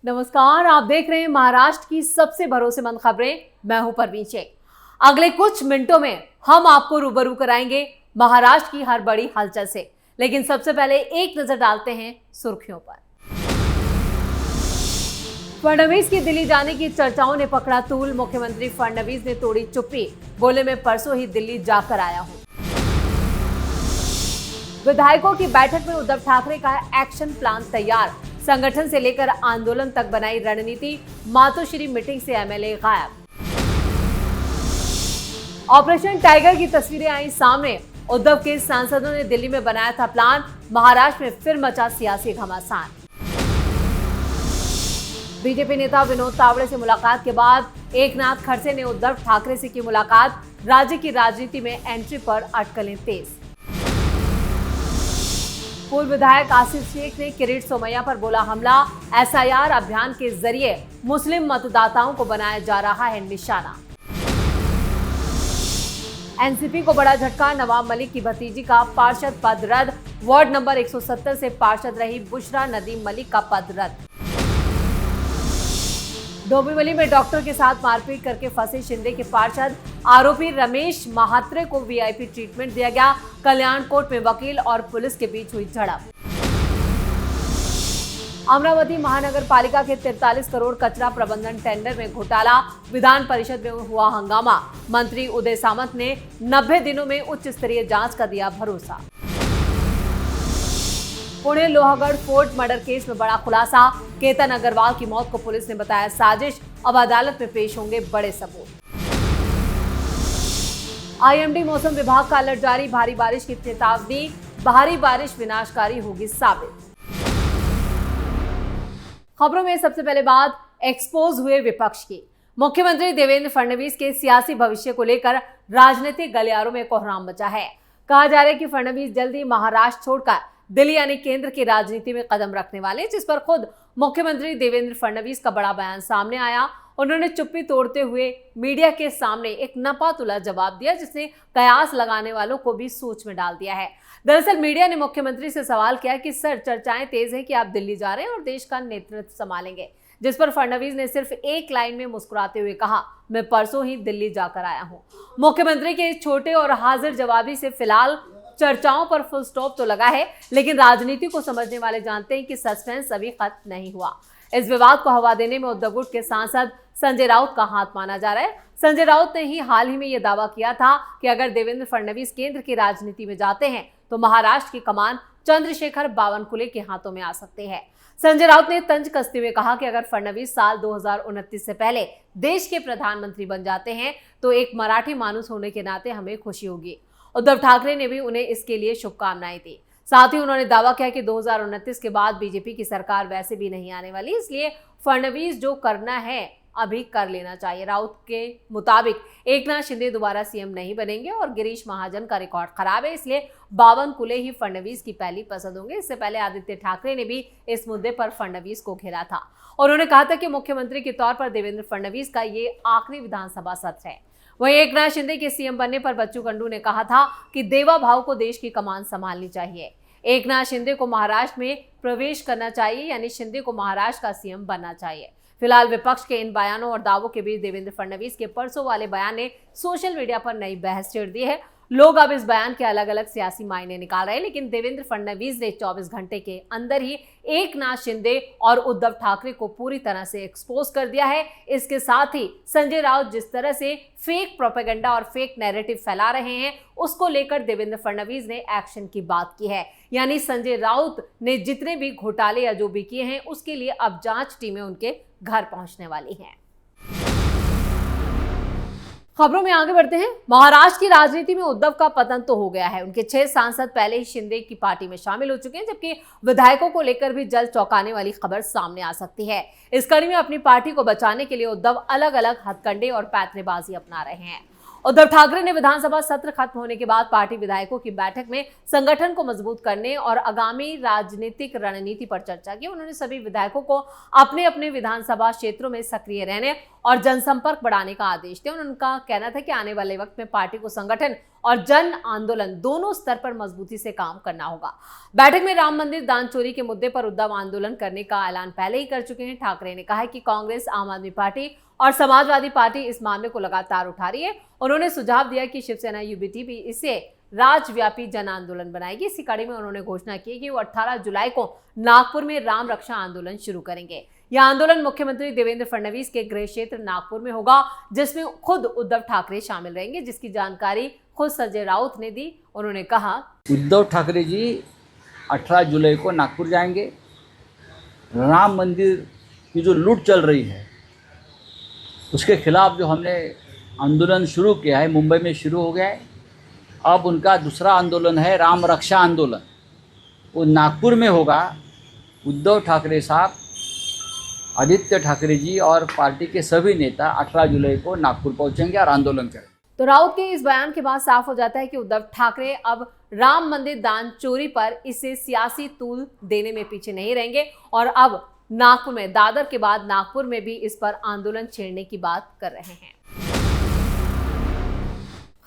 नमस्कार, आप देख रहे हैं महाराष्ट्र की सबसे भरोसेमंद खबरें। मैं हूं परवीन शेख। अगले कुछ मिनटों में हम आपको रूबरू कराएंगे महाराष्ट्र की हर बड़ी हलचल से, लेकिन सबसे पहले एक नजर डालते हैं सुर्खियों पर। फडणवीस की दिल्ली जाने की चर्चाओं ने पकड़ा तूल। मुख्यमंत्री फडणवीस ने तोड़ी चुप्पी, बोले मैं परसों ही दिल्ली जाकर आया हूं। विधायकों की बैठक में उद्धव ठाकरे का एक्शन प्लान तैयार, संगठन से लेकर आंदोलन तक बनाई रणनीति। मातोश्री मीटिंग से एमएलए गायब। ऑपरेशन टाइगर की तस्वीरें आई सामने। उद्धव के सांसदों ने दिल्ली में बनाया था प्लान, महाराष्ट्र में फिर मचा सियासी घमासान। बीजेपी नेता विनोद तावड़े से मुलाकात के बाद एकनाथ खड़से ने उद्धव ठाकरे से की मुलाकात। राज्य की राजनीति में एंट्री पर अटकलें तेज। पूर्व विधायक आसिफ शेख ने किरीट सोमैया पर बोला हमला। एसआईआर अभियान के जरिए मुस्लिम मतदाताओं को बनाया जा रहा है निशाना। एनसीपी को बड़ा झटका, नवाब मलिक की भतीजी का पार्षद पद रद्द। वार्ड नंबर 170 से पार्षद रही बुशरा नदीम मलिक का पद रद्द। डोंबिवली में डॉक्टर के साथ मारपीट करके फंसे शिंदे के पार्षद। आरोपी रमेश महात्रे को वीआईपी ट्रीटमेंट दिया गया। कल्याण कोर्ट में वकील और पुलिस के बीच हुई झड़प। अमरावती महानगर पालिका के 43 करोड़ कचरा प्रबंधन टेंडर में घोटाला। विधान परिषद में हुआ हंगामा। मंत्री उदय सामंत ने 90 दिनों में उच्च स्तरीय जांच का दिया भरोसा। Pune Lohagarh fort murder case में बड़ा खुलासा। केतन अग्रवाल की मौत को पुलिस ने बताया साजिश। अब अदालत में पेश होंगे बड़े सबूत। आईएमडी मौसम विभाग का अलर्ट जारी, भारी बारिश की चेतावनी। भारी बारिश विनाशकारी होगी साबित। खबरों में सबसे पहले बात एक्सपोज हुए विपक्ष की। मुख्यमंत्री देवेंद्र फडणवीस के सियासी भविष्य को लेकर राजनीतिक गलियारों में कोहराम मचा है। कहा जा रहा है कि फडणवीस जल्दी महाराष्ट्र छोड़कर दिल्ली यानी केंद्र की राजनीति में कदम रखने वाले, जिस पर खुद मुख्यमंत्री देवेंद्र फडणवीस का बड़ा बयान सामने आया। उन्होंने चुप्पी तोड़ते हुए मीडिया के सामने एक नपातुला जवाब दिया, जिसने कयास लगाने वालों को भी सोच में डाल दिया है। दरअसल मीडिया ने मुख्यमंत्री से सवाल किया कि सर, चर्चाएं तेज हैं कि आप दिल्ली जा रहे हैं और देश का नेतृत्व संभालेंगे, जिस पर फडणवीस ने सिर्फ एक लाइन में मुस्कुराते हुए कहा मैं परसों ही दिल्ली जाकर आया हूं। मुख्यमंत्री के इस छोटे और हाजिर जवाबी से फिलहाल चर्चाओं पर फुल स्टॉप तो लगा है, लेकिन राजनीति को समझने वाले जानते हैं कि सस्पेंस अभी खत्म नहीं हुआ। इस विवाद को हवा देने में उद्धव गुट के सांसद संजय राउत का हाथ माना जा रहा है। संजय राउत ने ही हाल ही में यह दावा किया था कि अगर देवेंद्र फडणवीस केंद्र की राजनीति में जाते हैं तो महाराष्ट्र की कमान चंद्रशेखर बावनकुले के हाथों में आ सकते हैं। संजय राउत ने तंज कसते हुए कहा कि अगर फडणवीस साल 2029 से पहले देश के प्रधानमंत्री बन जाते हैं तो एक मराठी मानुस होने के नाते हमें खुशी होगी। उद्धव ठाकरे ने भी उन्हें इसके लिए शुभकामनाएं दी। साथ ही उन्होंने दावा किया कि 2029 के बाद बीजेपी की सरकार वैसे भी नहीं आने वाली, इसलिए फडणवीस जो करना है अभी कर लेना चाहिए। राउत के मुताबिक एकनाथ शिंदे दोबारा सीएम नहीं बनेंगे और गिरीश महाजन का रिकॉर्ड खराब है, इसलिए बावनकुले ही फडणवीस की पहली पसंद होंगे। इससे पहले आदित्य ठाकरे ने भी इस मुद्दे पर फडणवीस को घेरा था और उन्होंने कहा था कि मुख्यमंत्री के तौर पर देवेंद्र फडणवीस का ये आखिरी विधानसभा सत्र है। वहीं एकनाथ शिंदे के सीएम बनने पर बच्चू कंडू ने कहा था कि देवा भाव को देश की कमान संभालनी चाहिए। एकनाथ शिंदे को महाराष्ट्र में प्रवेश करना चाहिए, यानी शिंदे को महाराष्ट्र का सीएम बनना चाहिए। फिलहाल विपक्ष के इन बयानों और दावों के बीच देवेंद्र फडणवीस के परसों वाले बयान ने सोशल मीडिया पर नई बहस छेड़ दी है। लोग अब इस बयान के अलग अलग सियासी मायने निकाल रहे हैं, लेकिन देवेंद्र फडणवीस ने 24 घंटे के अंदर ही एकनाथ शिंदे और उद्धव ठाकरे को पूरी तरह से एक्सपोज कर दिया है। इसके साथ ही संजय राउत जिस तरह से फेक प्रोपेगेंडा और फेक नैरेटिव फैला रहे हैं, उसको लेकर देवेंद्र फडणवीस ने एक्शन की बात की है। यानी संजय राउत ने जितने भी घोटाले या जो भी किए हैं उसके लिए अब जांच टीमें उनके घर पहुंचने वाली हैं। खबरों में आगे बढ़ते हैं। महाराष्ट्र की राजनीति में उद्धव का पतन तो हो गया है। उनके 6 सांसद पहले ही शिंदे की पार्टी में शामिल हो चुके हैं, जबकि विधायकों को लेकर भी जल्द चौंकाने वाली खबर सामने आ सकती है। इस कड़ी में अपनी पार्टी को बचाने के लिए उद्धव अलग अलग हथकंडे और पैंतरेबाजी अपना रहे हैं। उद्धव ठाकरे ने विधानसभा सत्र खत्म होने के बाद पार्टी विधायकों की बैठक में संगठन को मजबूत करने और आगामी राजनीतिक रणनीति पर चर्चा की। उन्होंने सभी विधायकों को अपने अपने विधानसभा क्षेत्रों में सक्रिय रहने और जनसंपर्क बढ़ाने का आदेश दिया। उनका कहना था कि आने वाले वक्त में पार्टी को संगठन और जन आंदोलन दोनों स्तर पर मजबूती से काम करना होगा। बैठक में राम मंदिर दान चोरी के मुद्दे पर उद्धव आंदोलन करने का ऐलान पहले ही कर चुके हैं। ठाकरे ने कहा है कि कांग्रेस, आम आदमी पार्टी और समाजवादी पार्टी इस मामले को लगातार उठा रही है। उन्होंने सुझाव दिया कि शिवसेना यूबीटी भी इसे राज्यव्यापी जन आंदोलन बनाएगी। इसी कड़ी में उन्होंने घोषणा की कि वो 18 जुलाई को नागपुर में राम रक्षा आंदोलन शुरू करेंगे। यह आंदोलन मुख्यमंत्री देवेंद्र फडणवीस के गृह क्षेत्र नागपुर में होगा, जिसमें खुद उद्धव ठाकरे शामिल रहेंगे, जिसकी जानकारी खुद संजय राउत ने दी। उन्होंने कहा, उद्धव ठाकरे जी 18 जुलाई को नागपुर जाएंगे। राम मंदिर की जो लूट चल रही है उसके खिलाफ जो हमने आंदोलन शुरू किया है, मुंबई में शुरू हो गया है। अब उनका दूसरा आंदोलन है राम रक्षा आंदोलन, वो नागपुर में होगा। उद्धव ठाकरे साहब, आदित्य ठाकरे जी और पार्टी के सभी नेता 18 जुलाई को नागपुर पहुंचेंगे और आंदोलन करेंगे। तो राउत के इस बयान के बाद साफ हो जाता है कि उद्धव ठाकरे अब राम मंदिर दान चोरी पर इसे सियासी तूल देने में पीछे नहीं रहेंगे और अब नागपुर में, दादर के बाद नागपुर में भी इस पर आंदोलन छेड़ने की बात कर रहे हैं।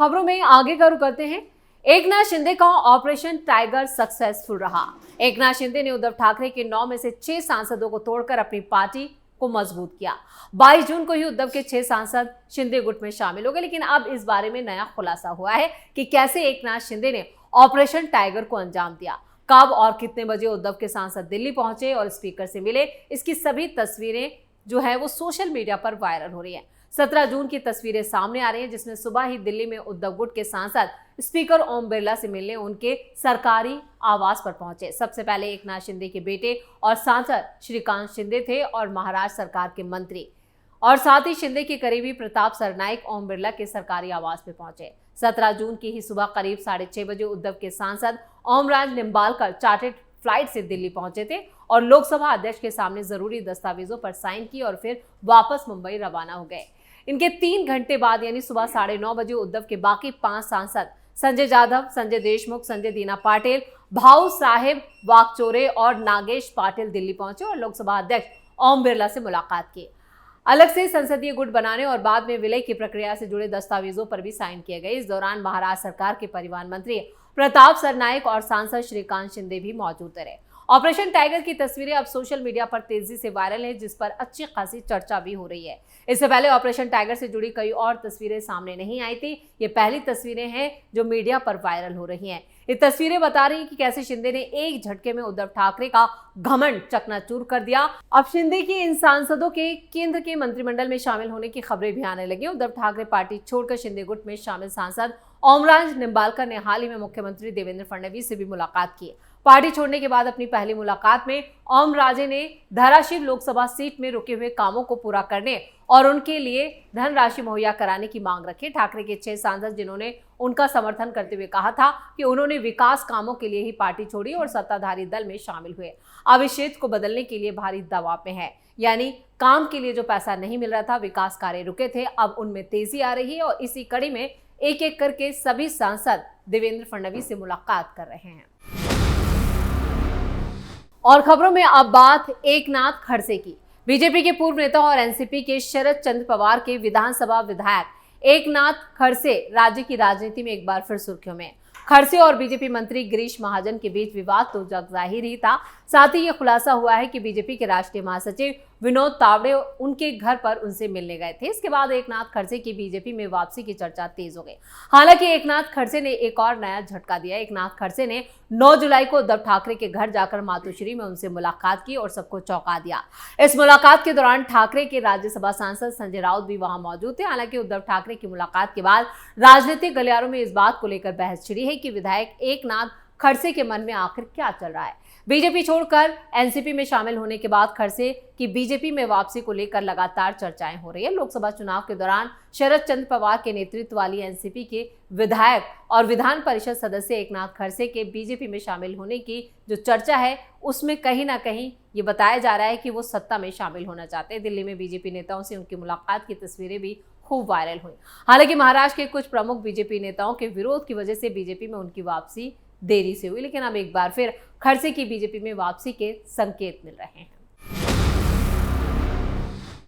खबरों में आगे का रुख करते हैं। एकनाथ शिंदे का ऑपरेशन टाइगर सक्सेसफुल रहा। एकनाथ शिंदे ने उद्धव ठाकरे के 9 में से 6 सांसदों को तोड़कर अपनी पार्टी को मजबूत किया। 22 जून को ही उद्धव के 6 सांसद शिंदे गुट में शामिल हो गए, लेकिन अब इस बारे में नया खुलासा हुआ है कि कैसे एकनाथ शिंदे ने ऑपरेशन टाइगर को अंजाम दिया, कब और कितने बजे उद्धव के सांसद दिल्ली पहुंचे और स्पीकर से मिले। इसकी सभी तस्वीरें जो है वो सोशल मीडिया पर वायरल हो रही है। 17 जून की तस्वीरें सामने आ रही हैं, जिसमें सुबह ही दिल्ली में उद्धव गुट के सांसद स्पीकर ओम बिरला से मिलने उनके सरकारी आवास पर पहुंचे। सबसे पहले एकनाथ शिंदे के बेटे और सांसद श्रीकांत शिंदे थे और महाराष्ट्र सरकार के मंत्री, और साथ ही शिंदे के करीबी प्रताप सरनाइक ओम बिरला के सरकारी आवास पे पहुंचे। 17 जून की ही सुबह करीब 6:30 बजे उद्धव के सांसद ओमराज निम्बालकर चार्टर्ड फ्लाइट से दिल्ली पहुंचे थे और लोकसभा अध्यक्ष के सामने जरूरी दस्तावेजों पर साइन की और फिर वापस मुंबई रवाना हो गए। इनके 3 घंटे बाद यानी सुबह 9:30 बजे उद्धव के बाकी 5 सांसद संजय जाधव, संजय देशमुख, संजय दीना पाटिल, भाऊ साहेब वाकचोरे और नागेश पाटिल दिल्ली पहुंचे और लोकसभा अध्यक्ष ओम बिरला से मुलाकात की। अलग से संसदीय गुट बनाने और बाद में विलय की प्रक्रिया से जुड़े दस्तावेजों पर भी साइन किए गए। इस दौरान महाराष्ट्र सरकार के परिवहन मंत्री प्रताप सरनाइक और सांसद श्रीकांत शिंदे भी मौजूद रहे। ऑपरेशन टाइगर की तस्वीरें अब सोशल मीडिया पर तेजी से वायरल हैं, जिस पर अच्छी खासी चर्चा भी हो रही है। इससे पहले ऑपरेशन टाइगर से जुड़ी कई और तस्वीरें सामने नहीं आई थी। ये पहली तस्वीरें हैं जो मीडिया पर वायरल हो रही हैं। ये तस्वीरें बता रही हैं कि कैसे शिंदे ने एक झटके में उद्धव ठाकरे का घमंड चकनाचूर कर दिया। अब शिंदे के इन सांसदों के केंद्र के मंत्रिमंडल में शामिल होने की खबरें भी आने लगी। उद्धव ठाकरे पार्टी छोड़कर शिंदे गुट में शामिल सांसद ओमराज निम्बालकर ने हाल ही में मुख्यमंत्री देवेंद्र फडणवीस से भी मुलाकात की। पार्टी छोड़ने के बाद अपनी पहली मुलाकात में ओमराजे ने धाराशिव लोकसभा सीट में रुके हुए कामों को पूरा करने और उनके लिए धनराशि मुहैया कराने की मांग रखी। ठाकरे के 6 सांसद जिन्होंने उनका समर्थन करते हुए कहा था कि उन्होंने विकास कामों के लिए ही पार्टी छोड़ी और सत्ताधारी दल में शामिल हुए, अब इस क्षेत्र को बदलने के लिए भारी दबाव में है। यानी काम के लिए जो पैसा नहीं मिल रहा था, विकास कार्य रुके थे, अब उनमें तेजी आ रही है और इसी कड़ी में एक एक करके सभी सांसद देवेंद्र फडणवीस से मुलाकात कर रहे हैं। और खबरों में अब बात एकनाथ खड़से की। बीजेपी के पूर्व नेता और एनसीपी के शरद चंद्र पवार के विधानसभा विधायक एकनाथ खड़से राज्य की राजनीति में एक बार फिर सुर्खियों में। खड़से और बीजेपी मंत्री गिरीश महाजन के बीच विवाद तो जग जाहिर ही था। साथ ही यह खुलासा हुआ है कि बीजेपी के राष्ट्रीय महासचिव विनोद तावड़े उनके घर पर उनसे मिलने गए थे। इसके बाद एकनाथ खड़से की बीजेपी में वापसी की चर्चा तेज हो गई। हालांकि एकनाथ खड़से ने एक और नया झटका दिया। एकनाथ खड़से ने 9 जुलाई को उद्धव ठाकरे के घर जाकर मातोश्री में उनसे मुलाकात की और सबको चौंका दिया। इस मुलाकात के दौरान ठाकरे के राज्यसभा सांसद संजय राउत भी वहां मौजूद थे। हालांकि उद्धव ठाकरे की मुलाकात के बाद राजनीतिक गलियारों में इस बात को लेकर बहस छिड़ी है कि विधायक एकनाथ खड़से के मन में आखिर क्या चल रहा है। बीजेपी छोड़कर एनसीपी में शामिल होने के बाद खड़से की बीजेपी में वापसी को लेकर लगातार चर्चाएं हो रही है। लोकसभा चुनाव के दौरान शरद चंद्र पवार के नेतृत्व वाली एनसीपी के विधायक और विधान परिषद सदस्य एकनाथ खड़से के बीजेपी में शामिल होने की जो चर्चा है, उसमें कहीं ना कहीं ये बताया जा रहा है कि वो सत्ता में शामिल होना चाहते हैं। दिल्ली में बीजेपी नेताओं से उनकी मुलाकात की तस्वीरें भी खूब वायरल हुई। हालांकि महाराष्ट्र के कुछ प्रमुख बीजेपी नेताओं के विरोध की वजह से बीजेपी में उनकी वापसी देरी से हुई, लेकिन अब एक बार फिर खड़से की बीजेपी में वापसी के संकेत मिल रहे हैं।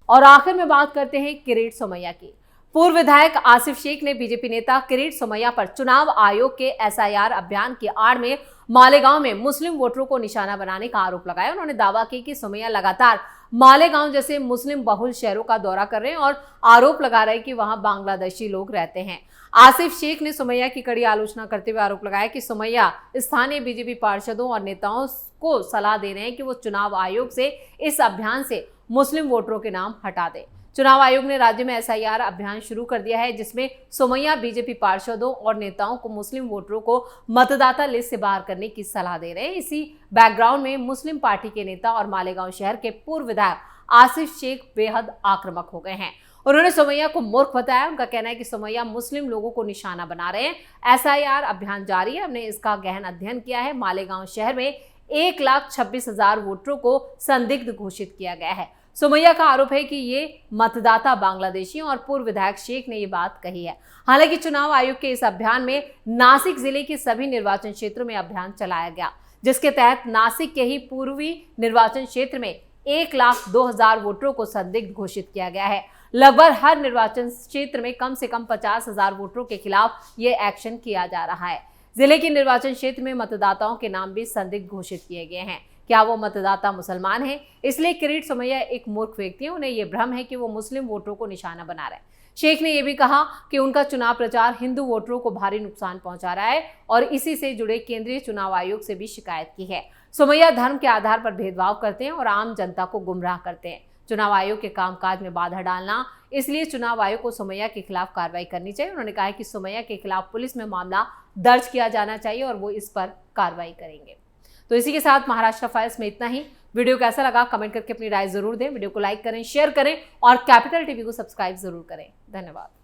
और आखिर में बात करते हैं किरीट सोमैया की। पूर्व विधायक आसिफ शेख ने बीजेपी नेता किरीट सोमैया पर चुनाव आयोग के एसआईआर अभियान की आड़ में मालेगांव में मुस्लिम वोटरों को निशाना बनाने का आरोप लगाया। उन्होंने दावा किया कि सोमैया लगातार मालेगांव जैसे मुस्लिम बहुल शहरों का दौरा कर रहे हैं और आरोप लगा रहे हैं कि वहां बांग्लादेशी लोग रहते हैं। आसिफ शेख ने सोमैया की कड़ी आलोचना करते हुए आरोप लगाया कि सोमैया स्थानीय बीजेपी पार्षदों और नेताओं को सलाह दे रहे हैं कि वो चुनाव आयोग से इस अभियान से मुस्लिम वोटरों के नाम हटा दें। चुनाव आयोग ने राज्य में एसआईआर अभियान शुरू कर दिया है, जिसमें सोमैया बीजेपी पार्षदों और नेताओं को मुस्लिम वोटरों को मतदाता लिस्ट से बाहर करने की सलाह दे रहे हैं। इसी बैकग्राउंड में मुस्लिम पार्टी के नेता और मालेगांव शहर के पूर्व विधायक आसिफ शेख बेहद आक्रामक हो गए हैं। उन्होंने सोमैया को मूर्ख बताया। उनका कहना है कि सोमैया मुस्लिम लोगों को निशाना बना रहे हैं। एसआईआर अभियान जारी है, हमने इसका गहन अध्ययन किया है। मालेगांव शहर में 1,26,000 वोटरों को संदिग्ध घोषित किया गया है। सोमैया का आरोप है कि ये मतदाता बांग्लादेशी और पूर्व विधायक शेख ने ये बात कही है। हालांकि चुनाव आयोग के इस अभियान में नासिक जिले के सभी निर्वाचन क्षेत्रों में अभियान चलाया गया, जिसके तहत नासिक के ही पूर्वी निर्वाचन क्षेत्र में 1,02,000 वोटरों को संदिग्ध घोषित किया गया है। लगभग हर निर्वाचन क्षेत्र में कम से कम 50,000 वोटरों के खिलाफ ये एक्शन किया जा रहा है। जिले के निर्वाचन क्षेत्र में मतदाताओं के नाम भी संदिग्ध घोषित किए गए हैं। क्या वो मतदाता मुसलमान हैं? इसलिए किरीट सोमैया एक मूर्ख व्यक्ति है। उन्हें यह भ्रम है कि वो मुस्लिम वोटरों को निशाना बना रहे हैं। शेख ने यह भी कहा कि उनका चुनाव प्रचार हिंदू वोटरों को भारी नुकसान पहुंचा रहा है और इसी से जुड़े केंद्रीय चुनाव आयोग से भी शिकायत की है। सोमैया धर्म के आधार पर भेदभाव करते हैं और आम जनता को गुमराह करते हैं। चुनाव आयोग के कामकाज में बाधा डालना, इसलिए चुनाव आयोग को सोमैया के खिलाफ कार्रवाई करनी चाहिए। उन्होंने कहा कि सोमैया के खिलाफ पुलिस में मामला दर्ज किया जाना चाहिए और वो इस पर कार्रवाई करेंगे। तो इसी के साथ महाराष्ट्र फाइल्स में इतना ही। वीडियो कैसा लगा कमेंट करके अपनी राय जरूर दें। वीडियो को लाइक करें, शेयर करें और कैपिटल टीवी को सब्सक्राइब जरूर करें। धन्यवाद।